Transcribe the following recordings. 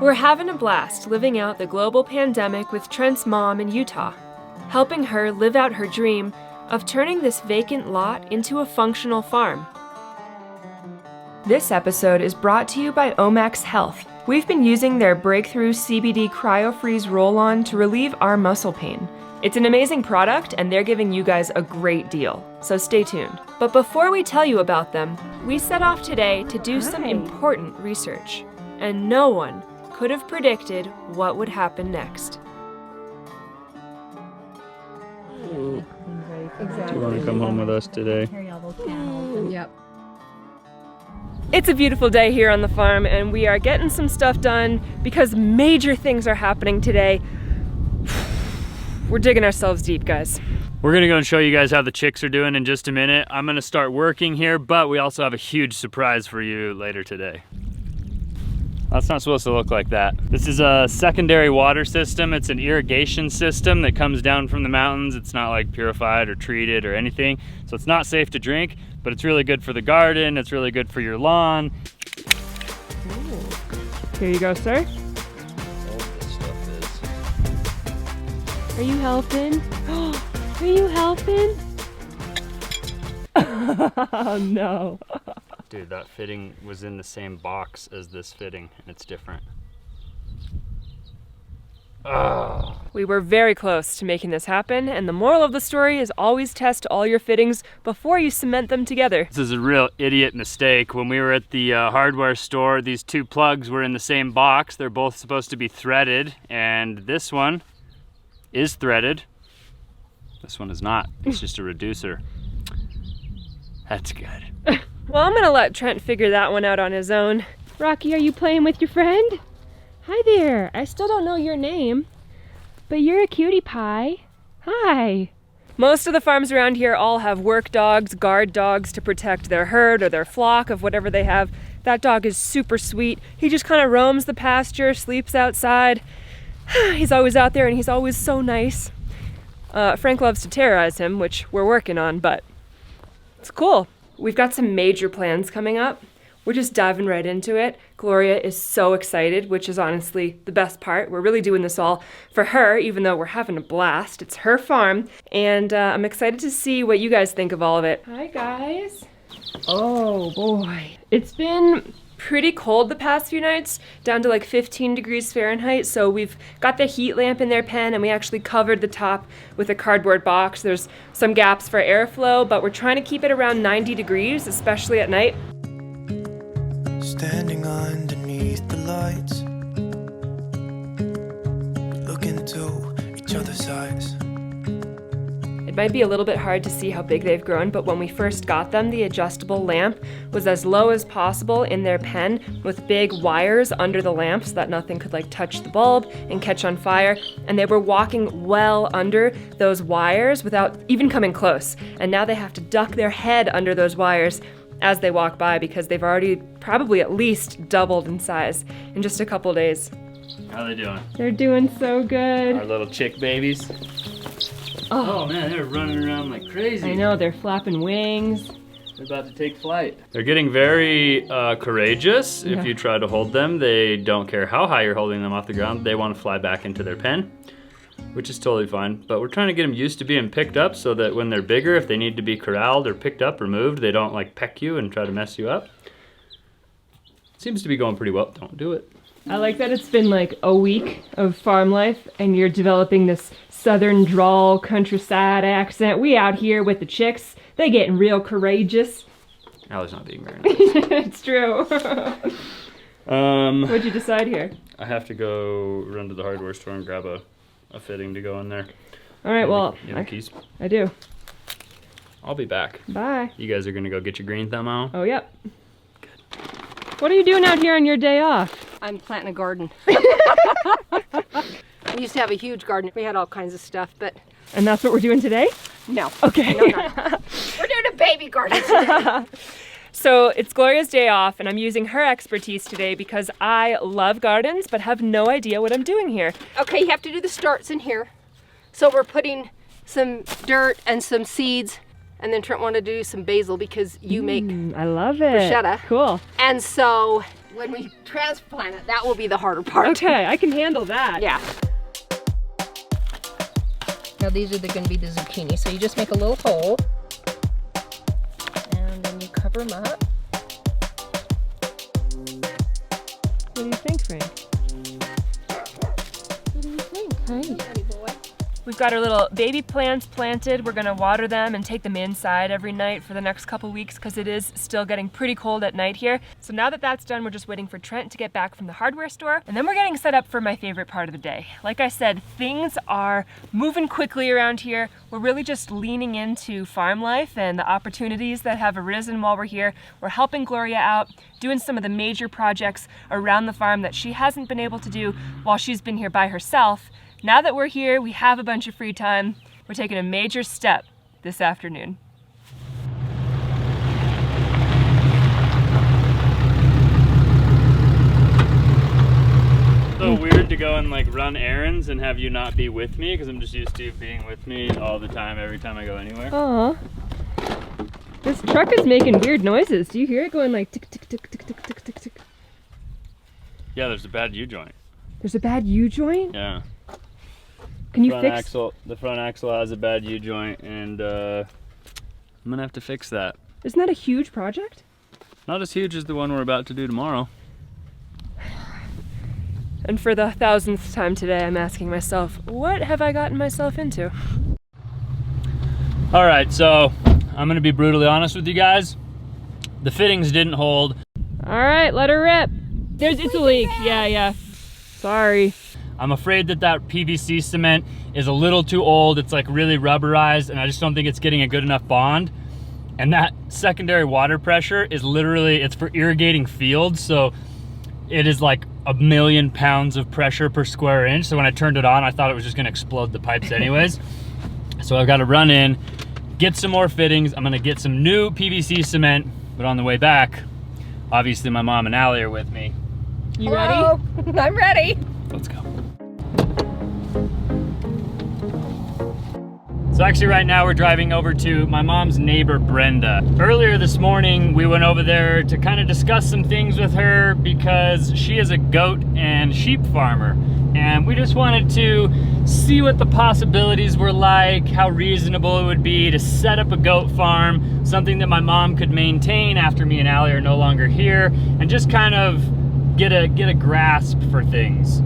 We're having a blast living out the global pandemic with Trent's mom in Utah, helping her live out her dream of turning this vacant lot into a functional farm. This episode is brought to you by Omax Health. We've been using their breakthrough CBD CryoFreeze roll-on to relieve our muscle pain. It's an amazing product, and they're giving you guys a great deal, so stay tuned. But before we tell you about them, we set off today to do some important research, and no one could have predicted what would happen next. Exactly. Do you want to come home with us today? Yep. It's a beautiful day here on the farm, and we are getting some stuff done because major things are happening today. We're digging ourselves deep, guys. We're gonna go and show you guys how the chicks are doing in just a minute. I'm gonna start working here, but we also have a huge surprise for you later today. That's not supposed to look like that. This is a secondary water system. It's an irrigation system that comes down from the mountains. It's not like purified or treated or anything. So it's not safe to drink, but it's really good for the garden. It's really good for your lawn. Ooh. Here you go, sir. All this stuff is. Are you helping? Are you helping? Oh no. Dude, that fitting was in the same box as this fitting, and it's different. Ugh. We were very close to making this happen, and the moral of the story is always test all your fittings before you cement them together. This is a real idiot mistake. When we were at the hardware store, these two plugs were in the same box. They're both supposed to be threaded, and this one is threaded. This one is not. It's just a reducer. That's good. Well, I'm gonna let Trent figure that one out on his own. Rocky, are you playing with your friend? Hi there. I still don't know your name, but you're a cutie pie. Hi. Most of the farms around here all have work dogs, guard dogs to protect their herd or their flock of whatever they have. That dog is super sweet. He just kind of roams the pasture, sleeps outside. He's always out there and he's always so nice. Frank loves to terrorize him, which we're working on, but it's cool. We've got some major plans coming up. We're just diving right into it. Gloria is so excited, which is honestly the best part. We're really doing this all for her, even though we're having a blast. It's her farm, and I'm excited to see what you guys think of all of it. Hi, guys. Oh, boy. It's been pretty cold the past few nights, down to like 15 degrees Fahrenheit, so we've got the heat lamp in their pen, and we actually covered the top with a cardboard box. There's some gaps for airflow, but we're trying to keep it around 90 degrees, especially at night. Standing underneath the lights, look into each other's eyes. It might be a little bit hard to see how big they've grown, but when we first got them, the adjustable lamp was as low as possible in their pen with big wires under the lamp so that nothing could like touch the bulb and catch on fire. And they were walking well under those wires without even coming close. And now they have to duck their head under those wires as they walk by because they've already probably at least doubled in size in just a couple days. How are they doing? They're doing so good. Our little chick babies. Oh man, they're running around like crazy. I know, they're flapping wings. They're about to take flight. They're getting very courageous. Yeah. If you try to hold them, they don't care how high you're holding them off the ground. They want to fly back into their pen, which is totally fine. But we're trying to get them used to being picked up so that when they're bigger, if they need to be corralled or picked up or moved, they don't like peck you and try to mess you up. Seems to be going pretty well. Don't do it. I like that it's been like a week of farm life and you're developing this southern drawl countryside accent. We out here with the chicks. They getting real courageous. Allie's not being very nice. It's true. What'd you decide here? I have to go run to the hardware store and grab a fitting to go in there. All right, well, You have the keys? I do. I'll be back. Bye. You guys are gonna go get your green thumb out? Oh, yep. Good. What are you doing out here on your day off? I'm planting a garden. We used to have a huge garden. We had all kinds of stuff, but... And that's what we're doing today? No. Okay. No, we're doing a baby garden. So it's Gloria's day off, and I'm using her expertise today because I love gardens, but have no idea what I'm doing here. Okay, you have to do the starts in here. So we're putting some dirt and some seeds, and then Trent wanted to do some basil because you make I love it. bruschetta. Cool. And so when we transplant it, that will be the harder part. Okay, I can handle that. Yeah. Now these are going to be the zucchini. So you just make a little hole, and then you cover them up. What do you think, Frank? What do you think? Hey. We've got our little baby plants planted. We're gonna water them and take them inside every night for the next couple weeks because it is still getting pretty cold at night here. So now that that's done, we're just waiting for Trent to get back from the hardware store. And then we're getting set up for my favorite part of the day. Like I said, things are moving quickly around here. We're really just leaning into farm life and the opportunities that have arisen while we're here. We're helping Gloria out, doing some of the major projects around the farm that she hasn't been able to do while she's been here by herself. Now that we're here, we have a bunch of free time. We're taking a major step this afternoon. So weird to go and like run errands and have you not be with me because I'm just used to being with me all the time, every time I go anywhere. Aw. This truck is making weird noises. Do you hear it going like tick, tick, tick, tick, tick, tick, tick, tick? Yeah, there's a bad U-joint. There's a bad U-joint? Yeah. Can you front fix? Axle, the front axle has a bad U-joint, and I'm gonna have to fix that. Isn't that a huge project? Not as huge as the one we're about to do tomorrow. And for the 1000th time today, I'm asking myself, what have I gotten myself into? All right, so I'm gonna be brutally honest with you guys. The fittings didn't hold. All right, let her rip. It's a leak. Yeah. Sorry. I'm afraid that PVC cement is a little too old. It's like really rubberized, and I just don't think it's getting a good enough bond. And that secondary water pressure is literally, it's for irrigating fields, so it is like 1,000,000 pounds of pressure per square inch. So when I turned it on, I thought it was just gonna explode the pipes anyways. So I've got to run in, get some more fittings. I'm gonna get some new PVC cement, but on the way back, obviously my mom and Allie are with me. You Hello? ready? I'm ready. Let's go. So actually right now we're driving over to my mom's neighbor, Brenda. Earlier this morning, we went over there to kind of discuss some things with her because she is a goat and sheep farmer. And we just wanted to see what the possibilities were like, how reasonable it would be to set up a goat farm, something that my mom could maintain after me and Allie are no longer here, and just kind of get a grasp for things.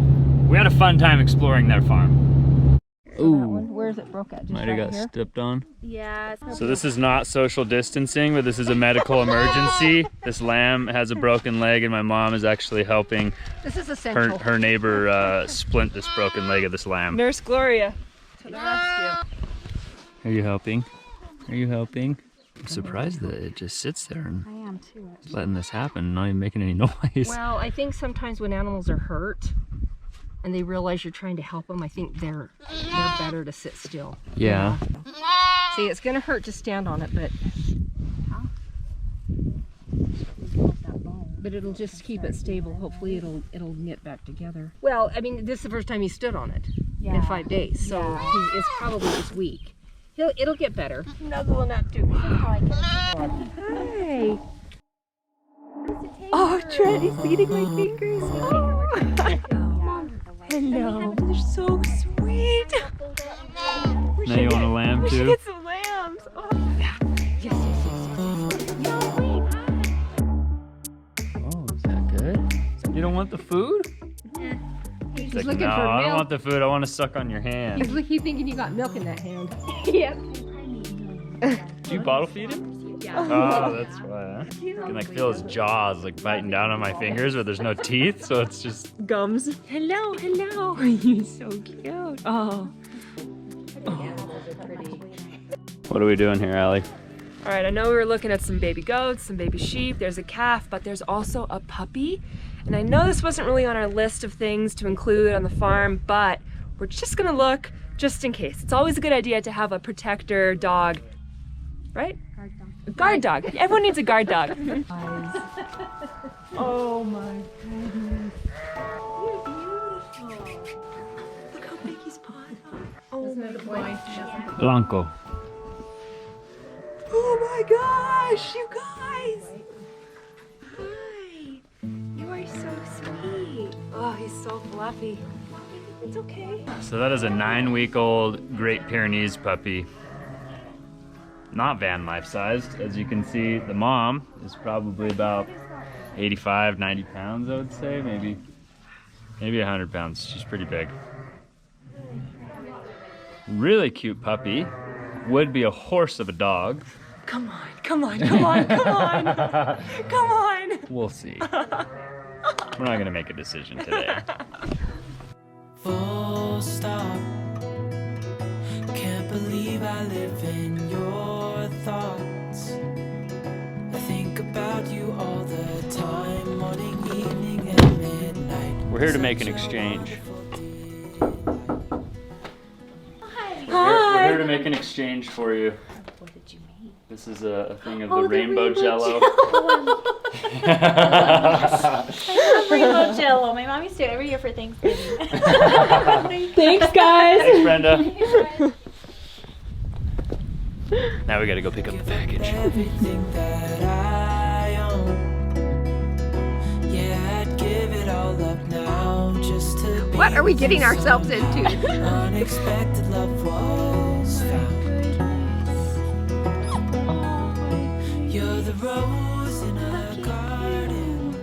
We had a fun time exploring their farm. Ooh. Where is it broke at? Just Might have right got here? stepped on. Yeah. So this is not social distancing, but this is a medical emergency. This lamb has a broken leg, and my mom is actually helping This is essential. her neighbor splint this broken leg of this lamb. Nurse Gloria to the rescue. Are you helping? Are you helping? I'm surprised that it just sits there and I am too. letting this happen, not even making any noise. Well, I think sometimes when animals are hurt and they realize you're trying to help them, I think they're better to sit still. Yeah. See, it's gonna hurt to stand on it, but it'll just keep it stable. Hopefully it'll knit back together. Well, I mean, this is the first time he stood on it in 5 days, so it's probably just weak. It'll get better. Snuggling up to me. Hi. Oh, Trent is eating my fingers. Hello. They're so sweet. Now you want a lamb We should too? get some lambs. Oh. Yes. Oh, is that good? You don't want the food? He's Like, looking no, for I don't milk. want the food. I want to suck on your hand. He's thinking you got milk in that hand. Yep. Do you bottle feed him? Yeah. Oh, that's why. Huh? You can like feel his jaws like biting down on my fingers, but there's no teeth, so it's just. Gums. Hello. You're so cute. Oh. What are we doing here, Allie? All right, I know we were looking at some baby goats, some baby sheep, there's a calf, but there's also a puppy. And I know this wasn't really on our list of things to include on the farm, but we're just gonna look just in case. It's always a good idea to have a protector dog, right? A guard dog. Everyone needs a guard dog. Oh my goodness. You're beautiful. Look how big his paws are. Oh my gosh. Blanco. Oh my gosh, you guys! Hi! You are sweet. Oh, he's so fluffy. It's okay. So that is a 9-week-old Great Pyrenees puppy. Not van life sized. As you can see, the mom is probably about 85, 90 pounds, I would say, maybe 100 pounds. She's pretty big. Really cute puppy. Would be a horse of a dog. Come on, come on, come on, come on. Come on. We'll see. We're not gonna make a decision today. Full stop. Can't believe I live in your thoughts. I think about you all the time, morning, evening, and midnight. We're here to make an exchange. Hi. We're here to make an exchange for you. What did you mean? This is a thing of the rainbow jello. Rainbow Jello. My mom used to do it every year for Thanksgiving. Thanks, guys. Thanks, Brenda. Now we gotta go pick up the package. Everything that I own. Yeah, I'd give it all up now just to be. What are we getting ourselves into? Unexpected love was found. You're the rose in a garden,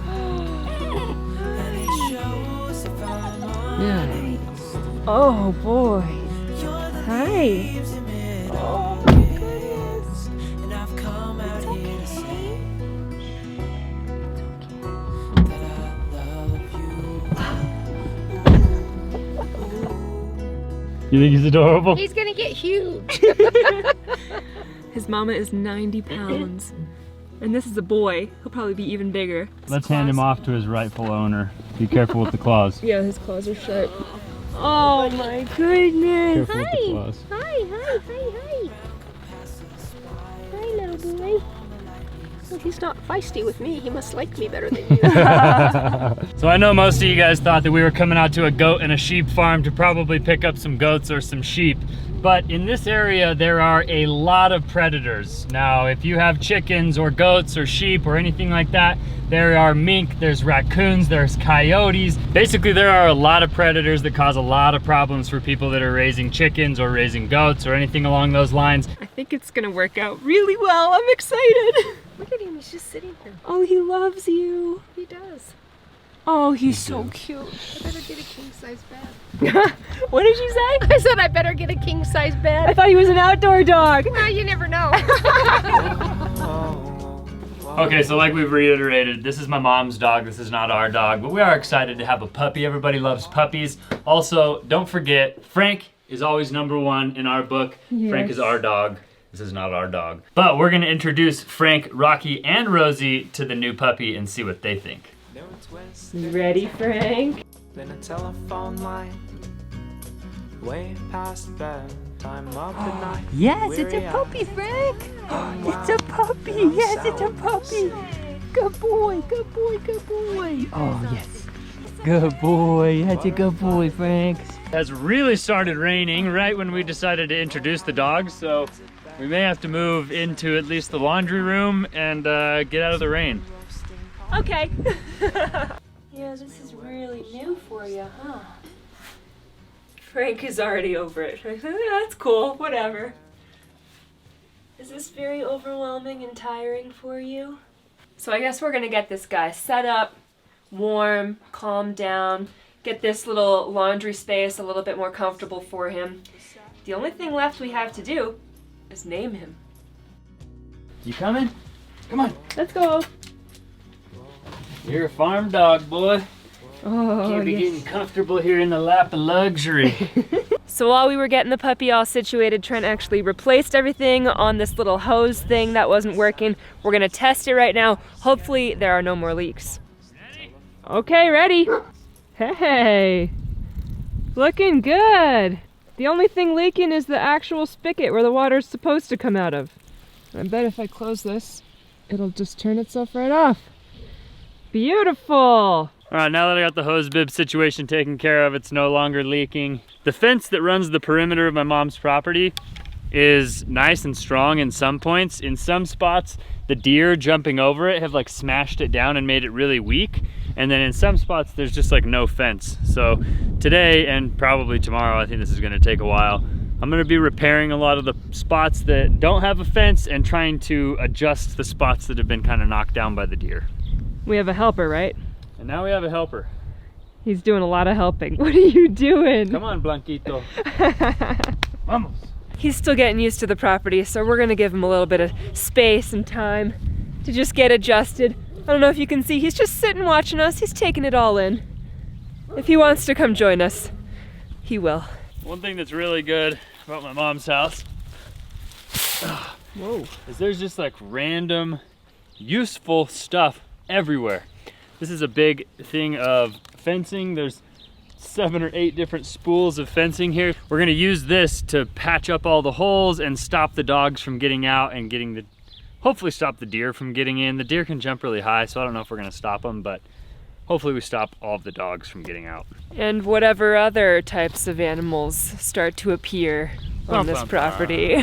and it shows if I'm honest. Oh boy. You're the Hi. leaves amid August, and I've come out here to say that I love you. You think he's adorable? He's gonna get huge. His mama is 90 pounds. And this is a boy. He'll probably be even bigger. Let's hand him off to his rightful owner. Be careful with the claws. Yeah, his claws are sharp. Oh my goodness. Careful with the claws. Hi, hi, hi, hi. Hi, little boy. Well, he's not feisty with me. He must like me better than you. So I know most of you guys thought that we were coming out to a goat and a sheep farm to probably pick up some goats or some sheep. But in this area, there are a lot of predators. Now, if you have chickens or goats or sheep or anything like that, there are mink, there's raccoons, there's coyotes. Basically, there are a lot of predators that cause a lot of problems for people that are raising chickens or raising goats or anything along those lines. I think it's gonna work out really well. I'm excited. Look at him. He's just sitting here. Oh, he loves you. He does. Oh, he's so cute. I better get a king-size bed. What did you say? I said I better get a king-size I bed. thought he was an outdoor dog. Well, you never know. Okay, so like we've reiterated, this is my mom's dog, this is not our dog, but we are excited to have a puppy. Everybody loves puppies. Also, don't forget, Frank is always #1 in our book. Yes. Frank is our dog. This is not our dog. But we're gonna introduce Frank, Rocky, and Rosie to the new puppy and see what they think. You ready, Frank? Been a telephone line way past bedtime up at night. Yes, it's a puppy, Frank. It's a puppy. Yes, it's a puppy. Good boy, good boy, good boy. Oh, yes. Good boy. That's a good boy, Frank. It has really started raining right when we decided to introduce the dog, so we may have to move into at least the laundry room and get out of the rain. Okay. Yeah, this is really new for you, huh? Frank is already over it. That's cool, whatever. Is this very overwhelming and tiring for you? So I guess we're gonna get this guy set up, warm, calm down, get this little laundry space a little bit more comfortable for him. The only thing left we have to do is name him. You coming? Come on. Let's go. You're a farm dog, boy. Oh, Can't be getting comfortable here in the lap of luxury. So while we were getting the puppy all situated, Trent actually replaced everything on this little hose thing that wasn't working. We're gonna test it right now. Hopefully there are no more leaks. Okay, ready? Hey, looking good. The only thing leaking is the actual spigot where the water's supposed to come out of. I bet if I close this, it'll just turn itself right off. Beautiful. All right, now that I got the hose bib situation taken care of, it's no longer leaking. The fence that runs the perimeter of my mom's property is nice and strong in some points. In some spots, the deer jumping over it have like smashed it down and made it really weak. And then in some spots, there's just like no fence. So today and probably tomorrow, I think this is gonna take a while, I'm gonna be repairing a lot of the spots that don't have a fence and trying to adjust the spots that have been kind of knocked down by the deer. We have a helper, right? And now we have a helper. He's doing a lot of helping. What are you doing? Come on, Blanquito. Vamos. He's still getting used to the property, so we're gonna give him a little bit of space and time to just get adjusted. I don't know if you can see, he's just sitting watching us. He's taking it all in. If he wants to come join us, he will. One thing that's really good about my mom's house is there's just like random useful stuff everywhere. This is a big thing of fencing. There's 7 or 8 different spools of fencing here. We're gonna use this to patch up all the holes and stop the dogs from getting out and hopefully stop the deer from getting in. The deer can jump really high, so I don't know if we're gonna stop them, but hopefully we stop all of the dogs from getting out. And whatever other types of animals start to appear on this property.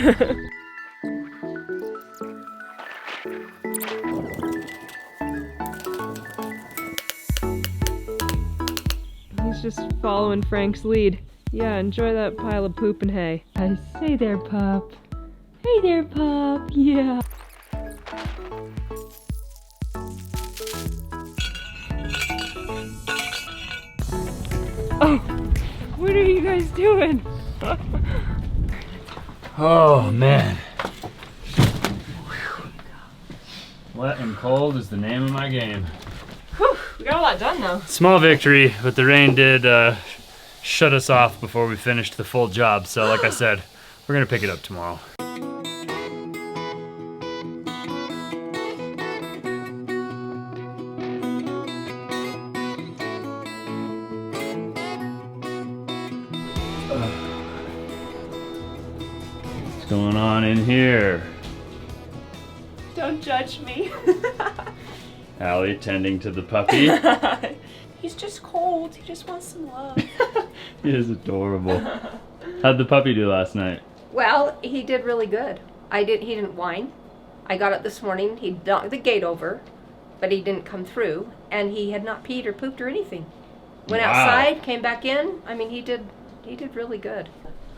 He's just following Frank's lead. Yeah, enjoy that pile of poop and hay. Hey there, pup. Hey there, pup. Yeah. Oh, what are you guys doing? Oh man. Wet and cold is the name of my game. Whew, we got a lot done though. Small victory, but the rain did shut us off before we finished the full job. So like I said, we're gonna pick it up tomorrow. What's going on in here? Don't judge me. Allie tending to the puppy. He's just cold. He just wants some love. He is adorable. How'd the puppy do last night? Well, he did really good. He didn't whine. I got up this morning, he knocked the gate over, but he didn't come through, and he had not peed or pooped or anything. Went Wow. outside, came back in. I mean, he did really good.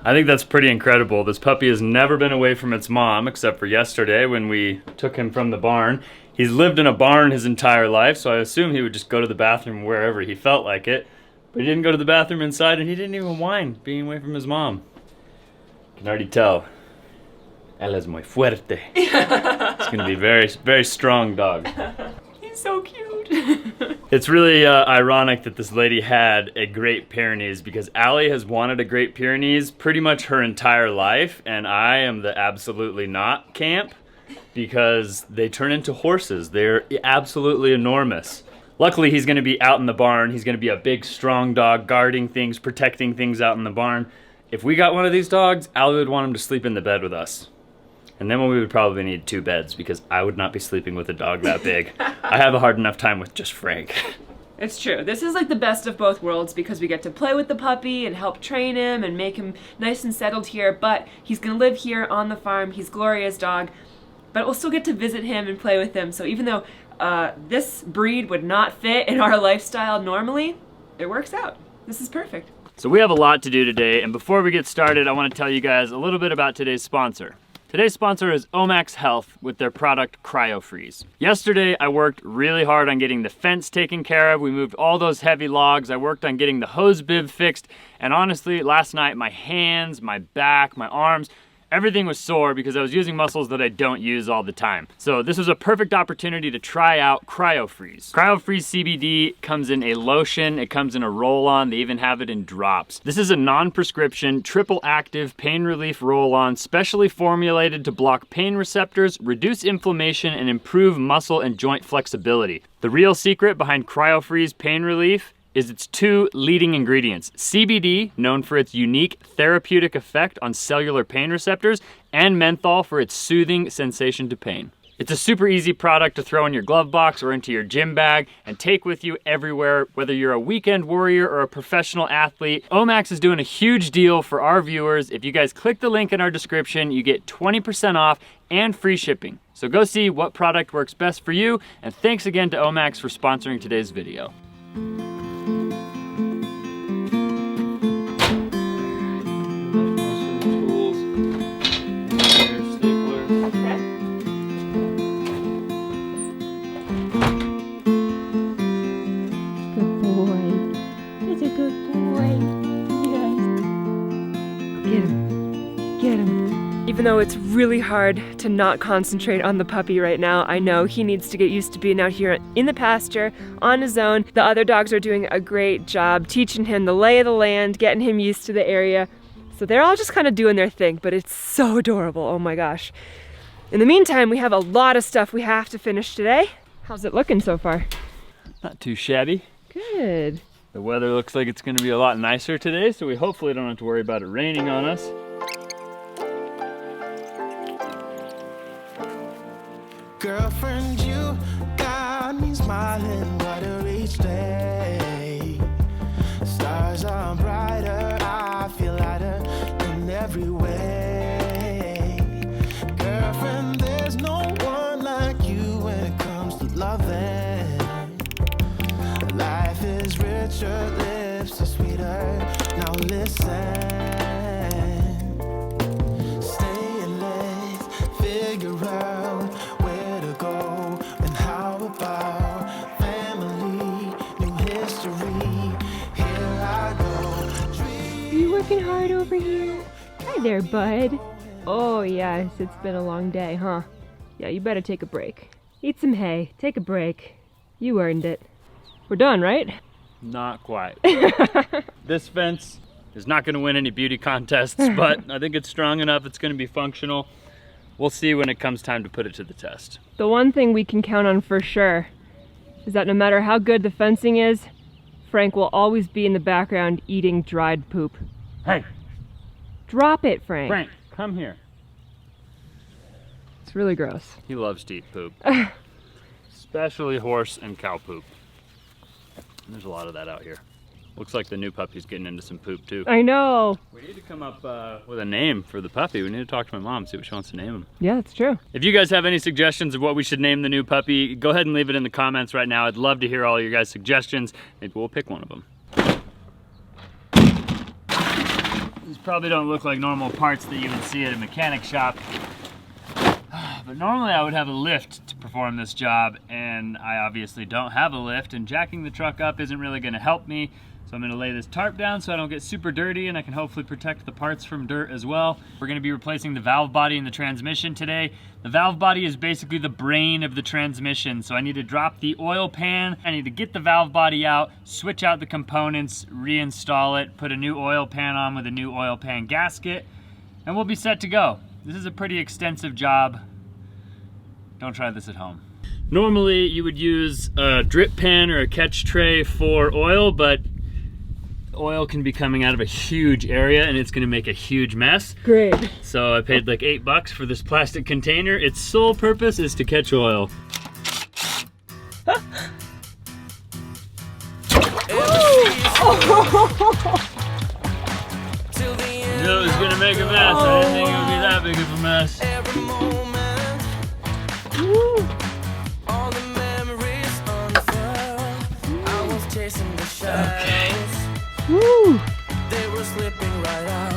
I think that's pretty incredible. This puppy has never been away from its mom except for yesterday when we took him from the barn. He's lived in a barn his entire life, so I assume he would just go to the bathroom wherever he felt like it. But he didn't go to the bathroom inside, and he didn't even whine being away from his mom. You can already tell. Él es muy fuerte. It's gonna be a very, very strong dog. He's so cute. It's really ironic that this lady had a Great Pyrenees because Allie has wanted a Great Pyrenees pretty much her entire life, and I am the absolutely not camp because they turn into horses. They're absolutely enormous. Luckily, he's going to be out in the barn. He's going to be a big, strong dog, guarding things, protecting things out in the barn. If we got one of these dogs, Allie would want him to sleep in the bed with us. And then we would probably need 2 beds because I would not be sleeping with a dog that big. I have a hard enough time with just Frank. It's true. This is like the best of both worlds because we get to play with the puppy and help train him and make him nice and settled here, but he's going to live here on the farm. He's Gloria's dog, but we'll still get to visit him and play with him. So even though this breed would not fit in our lifestyle normally, it works out. This is perfect. So we have a lot to do today, and before we get started, I want to tell you guys a little bit about today's sponsor. Today's sponsor is Omax Health with their product CryoFreeze. Yesterday, I worked really hard on getting the fence taken care of. We moved all those heavy logs. I worked on getting the hose bib fixed. And honestly, last night, my hands, my back, my arms, everything was sore because I was using muscles that I don't use all the time. So this was a perfect opportunity to try out CryoFreeze. CryoFreeze CBD comes in a lotion, it comes in a roll-on, they even have it in drops. This is a non-prescription, triple-active pain relief roll-on specially formulated to block pain receptors, reduce inflammation, and improve muscle and joint flexibility. The real secret behind CryoFreeze pain relief is its 2 leading ingredients: CBD, known for its unique therapeutic effect on cellular pain receptors, and menthol for its soothing sensation to pain. It's a super easy product to throw in your glove box or into your gym bag and take with you everywhere, whether you're a weekend warrior or a professional athlete. Omax is doing a huge deal for our viewers. If you guys click the link in our description, you get 20% off and free shipping. So go see what product works best for you, and thanks again to Omax for sponsoring today's video. Even though it's really hard to not concentrate on the puppy right now, I know he needs to get used to being out here in the pasture on his own. The other dogs are doing a great job teaching him the lay of the land, getting him used to the area. So they're all just kind of doing their thing, but it's so adorable, oh my gosh. In the meantime, we have a lot of stuff we have to finish today. How's it looking so far? Not too shabby. Good. The weather looks like it's gonna be a lot nicer today, so we hopefully don't have to worry about it raining on us. Girlfriend, you got me smiling brighter each day. Stars are brighter, I feel lighter in every way. Girlfriend, there's no one like you when it comes to loving. Life is richer, lips are sweeter. Now listen. Stay and let's figure out where to go and how about family, new history. Here I go. Are you working hard over here? Hi there, bud. Oh yes, it's been a long day, huh? Yeah, you better take a break. Eat some hay, take a break. You earned it. We're done, right? Not quite. This fence is not gonna win any beauty contests, but I think it's strong enough, it's gonna be functional. We'll see when it comes time to put it to the test. The one thing we can count on for sure is that no matter how good the fencing is, Frank will always be in the background eating dried poop. Hey, Drop it, Frank. Frank, come here. It's really gross. He loves to eat poop. Especially horse and cow poop. There's a lot of that out here. Looks like the new puppy's getting into some poop too. I know. We need to come up with a name for the puppy. We need to talk to my mom, see what she wants to name him. Yeah, it's true. If you guys have any suggestions of what we should name the new puppy, go ahead and leave it in the comments right now. I'd love to hear all your guys' suggestions. Maybe we'll pick one of them. These probably don't look like normal parts that you would see at a mechanic shop. But normally I would have a lift to perform this job, and I obviously don't have a lift, and jacking the truck up isn't really gonna help me. So I'm gonna lay this tarp down so I don't get super dirty, and I can hopefully protect the parts from dirt as well. We're gonna be replacing the valve body in the transmission today. The valve body is basically the brain of the transmission, so I need to drop the oil pan, I need to get the valve body out, switch out the components, reinstall it, put a new oil pan on with a new oil pan gasket, and we'll be set to go. This is a pretty extensive job. Don't try this at home. Normally you would use a drip pan or a catch tray for oil, but oil can be coming out of a huge area and it's gonna make a huge mess. Great. So I paid like $8 for this plastic container. Its sole purpose is to catch oil. I knew it was gonna make a mess. I didn't think it would be that big of a mess. All the memories unfurled. I was chasing the shadows. Woo! They were slipping right out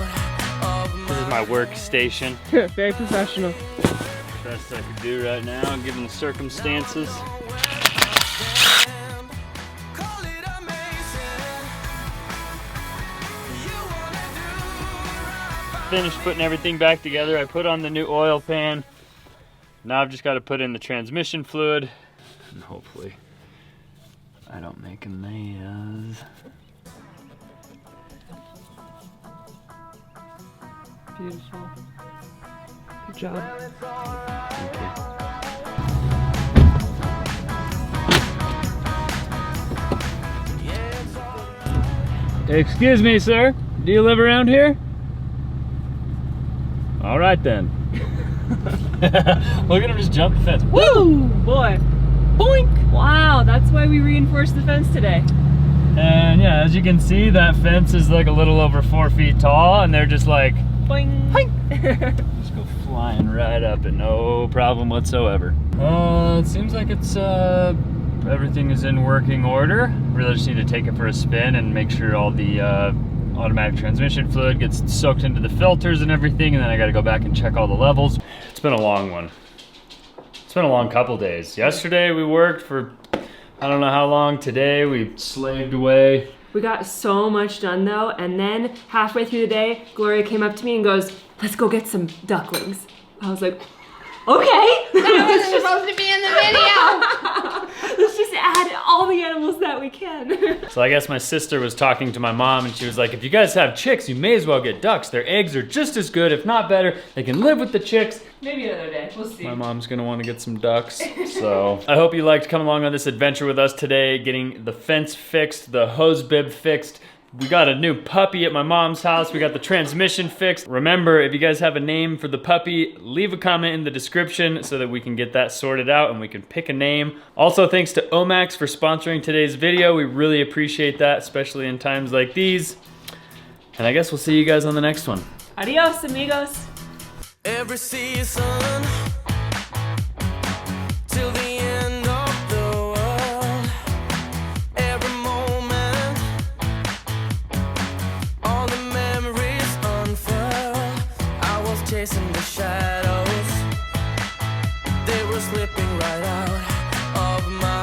of This is my workstation. Very professional. Best I could do right now, given the circumstances. Call it amazing. You wanna do Finished putting everything back together. I put on the new oil pan. Now I've just got to put in the transmission fluid, and hopefully I don't make a mess. Beautiful. Good job. Excuse me, sir. Do you live around here? All right then. Look at him just jump the fence. Woo! Boy. Boink! Wow, that's why we reinforced the fence today. And yeah, as you can see, that fence is like a little over 4 feet tall, and they're just like, Boing! just go flying right up and no problem whatsoever. It seems like it's everything is in working order. Really just need to take it for a spin and make sure all the automatic transmission fluid gets soaked into the filters and everything, and then I gotta go back and check all the levels. It's been a long one. It's been a long couple days. Yesterday we worked for I don't know how long. Today we slaved away. We got so much done though, and then halfway through the day, Gloria came up to me and goes, "Let's go get some ducklings." I was like, okay. That was supposed to be in the video. Let's just add all the animals that we can. So I guess my sister was talking to my mom and she was like, if you guys have chicks, you may as well get ducks. Their eggs are just as good, if not better. They can live with the chicks. Maybe another day, we'll see. My mom's gonna wanna get some ducks. So I hope you liked coming along on this adventure with us today, getting the fence fixed, the hose bib fixed. We got a new puppy at my mom's house. We got the transmission fixed. Remember, if you guys have a name for the puppy, leave a comment in the description so that we can get that sorted out and we can pick a name. Also, thanks to Omax for sponsoring today's video. We really appreciate that, especially in times like these. And I guess we'll see you guys on the next one. Adios, amigos. Every season till the end of the world. Every moment, all the memories unfurl. I was chasing the shadows, they were slipping right out.